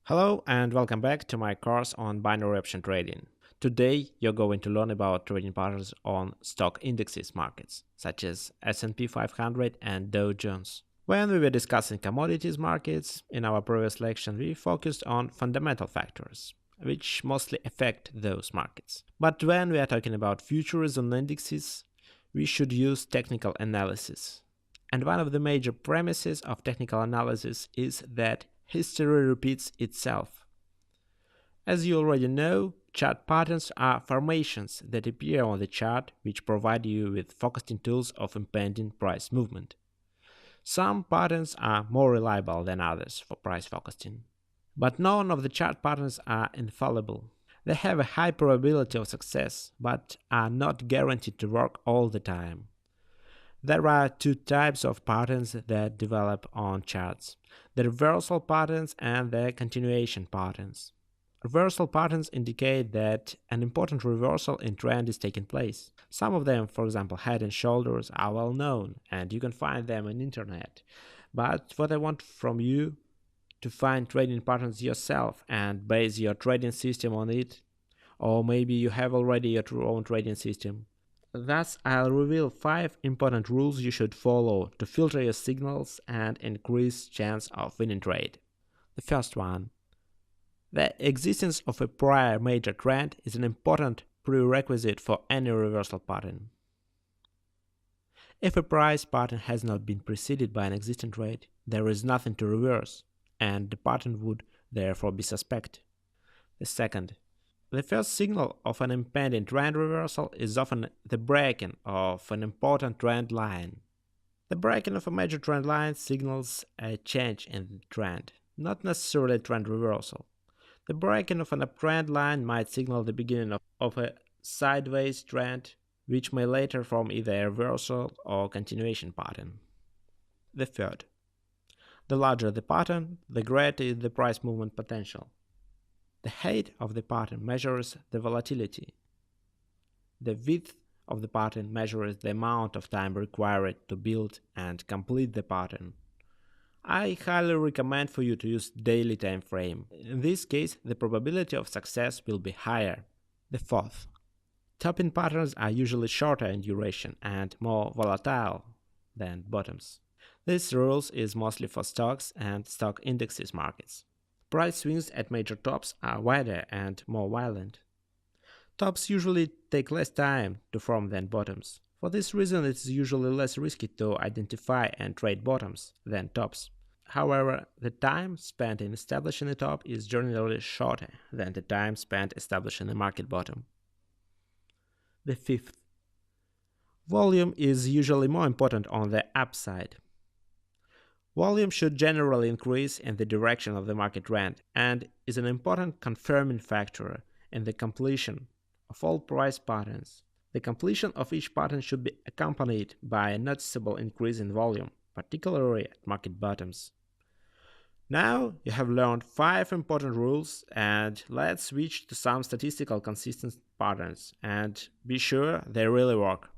Hello and welcome back to my course on binary option trading. Today you're going to learn about trading patterns on stock indexes markets, such as S&P 500 and Dow Jones. When we were discussing commodities markets in our previous lection, we focused on fundamental factors, which mostly affect those markets. But when we are talking about futures on indexes, we should use technical analysis. And one of the major premises of technical analysis is that history repeats itself. As you already know, chart patterns are formations that appear on the chart which provide you with forecasting tools of impending price movement. Some patterns are more reliable than others for price forecasting. But none of the chart patterns are infallible. They have a high probability of success, but are not guaranteed to work all the time. There are two types of patterns that develop on charts: the reversal patterns and the continuation patterns. Reversal patterns indicate that an important reversal in trend is taking place. Some of them, for example head and shoulders, are well known and you can find them on internet. But what I want from you to find trading patterns yourself and base your trading system on it, or maybe you have already your own trading system. Thus, I'll reveal 5 important rules you should follow to filter your signals and increase chance of winning trade. The first one. The existence of a prior major trend is an important prerequisite for any reversal pattern. If a price pattern has not been preceded by an existing trade, there is nothing to reverse, and the pattern would therefore be suspect. The second. The first signal of an impending trend reversal is often the breaking of an important trend line. The breaking of a major trend line signals a change in the trend, not necessarily a trend reversal. The breaking of an uptrend line might signal the beginning of a sideways trend, which may later form either a reversal or continuation pattern. The third. The larger the pattern, the greater is the price movement potential. The height of the pattern measures the volatility. The width of the pattern measures the amount of time required to build and complete the pattern. I highly recommend for you to use daily time frame. In this case, the probability of success will be higher. The fourth. Topping patterns are usually shorter in duration and more volatile than bottoms. This rule is mostly for stocks and stock indexes markets. Price swings at major tops are wider and more violent. Tops usually take less time to form than bottoms. For this reason, it is usually less risky to identify and trade bottoms than tops. However, the time spent in establishing a top is generally shorter than the time spent establishing a market bottom. The fifth. Volume is usually more important on the upside. Volume should generally increase in the direction of the market trend and is an important confirming factor in the completion of all price patterns. The completion of each pattern should be accompanied by a noticeable increase in volume, particularly at market bottoms. Now you have learned 5 important rules, and let's switch to some statistical consistent patterns and be sure they really work.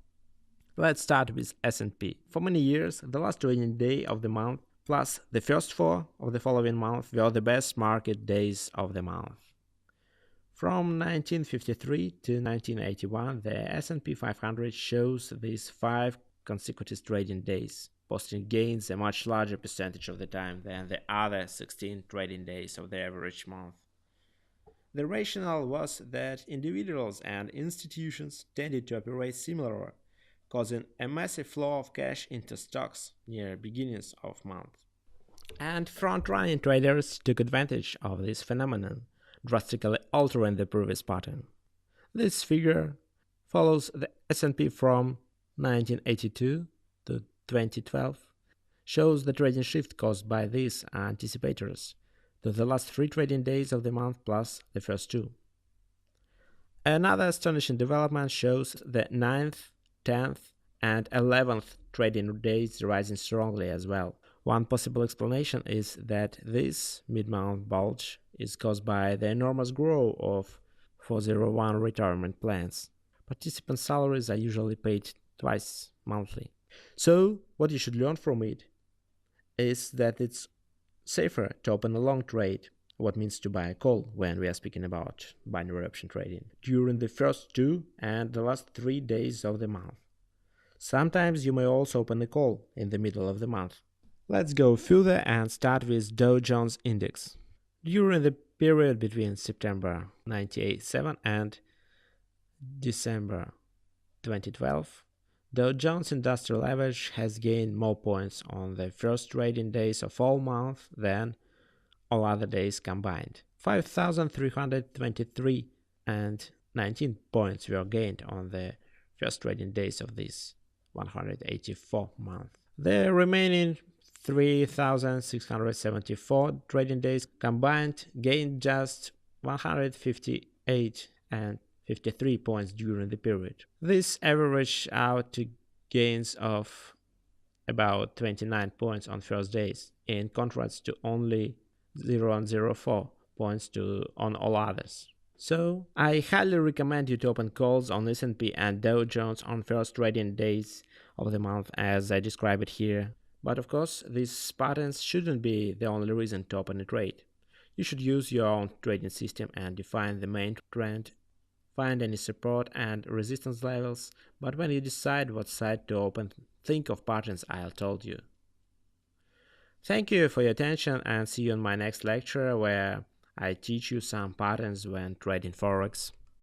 Let's start with S&P. For many years, the last trading day of the month plus the first 4 of the following month were the best market days of the month. From 1953 to 1981, the S&P 500 shows these 5 consecutive trading days, posting gains a much larger percentage of the time than the other 16 trading days of the average month. The rationale was that individuals and institutions tended to operate similarly, causing a massive flow of cash into stocks near beginnings of month. And front-running traders took advantage of this phenomenon, drastically altering the previous pattern. This figure follows the S&P from 1982 to 2012, shows the trading shift caused by these anticipators to the last 3 trading days of the month plus the first 2. Another astonishing development shows the 9th, 10th, and 11th trading days rising strongly as well. One possible explanation is that this mid-month bulge is caused by the enormous growth of 401 retirement plans. Participant salaries are usually paid twice monthly. So, what you should learn from it is that it's safer to open a long trade what means to buy a call when we are speaking about binary option trading during the first 2 and the last 3 days of the month. Sometimes you may also open a call in the middle of the month. Let's go further and start with Dow Jones Index. During the period between September 1987 and December 2012, Dow Jones Industrial Average has gained more points on the first trading days of all months than all other days combined. 5,323 and 19 points were gained on the first trading days of this 184 month. The remaining 3,674 trading days combined gained just 158 and 53 points during the period. This averaged out to gains of about 29 points on first days, in contrast to only 0.04 points on all others. So, I highly recommend you to open calls on S&P and Dow Jones on first trading days of the month as I describe it here. But of course, these patterns shouldn't be the only reason to open a trade. You should use your own trading system and define the main trend, find any support and resistance levels, but when you decide what side to open, think of patterns I told you. Thank you for your attention and see you in my next lecture where I teach you some patterns when trading Forex.